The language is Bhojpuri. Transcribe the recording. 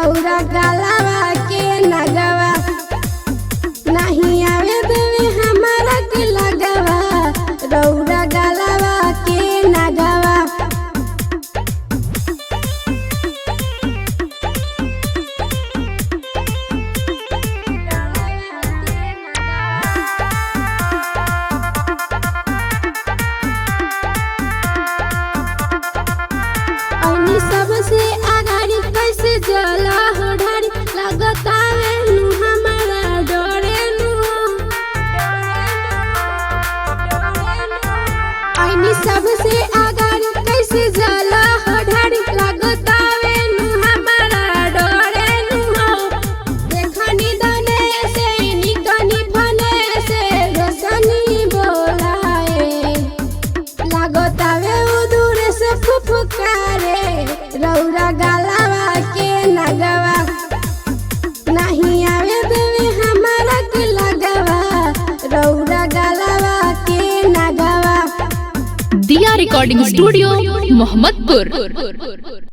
रौरा गलावा के नगवा नहीं आवे देवे हमारा के लगवा रौरा गलावा के नगवा। सबसे आगाड़ी कैसे जला हो ढारी लगता हमारा डरे सबसे आगाड़ी कैसे जला हो ढारी लगता हमारा डरे देखनी दने से निकनी फने से रोशनी बोलाए लगता दूर से फुफकारे रौरा गलावा के नगवा नहीं आवे देवे हमारा के लगवा रौरा गलावा के नगवा। दिया रिकॉर्डिंग स्टूडियो मोहम्मदपुर।